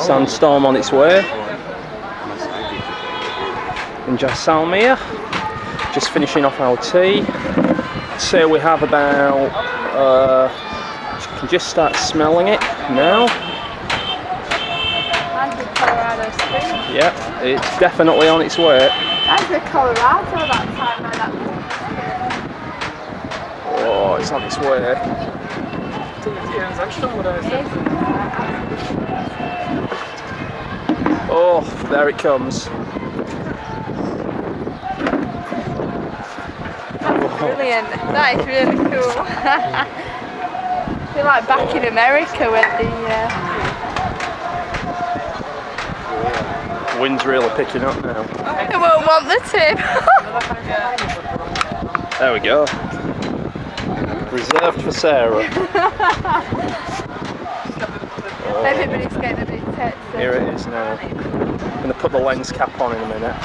Sandstorm on its way in Jaisalmer. Just finishing off our tea. I'd say we have about, you can just start smelling it now. That's with Colorado Springs. Yeah, it's definitely on its way. That's with Colorado that time like that. Oh, it's on its way. Oh, there it comes. That's brilliant. That is really cool. I feel like back in America when the Wind's really picking up now. I won't want the tip. There we go. Reserved for Sarah. Everybody's getting a bit tipsy. Here it is now. I'm going to put the lens cap on in a minute.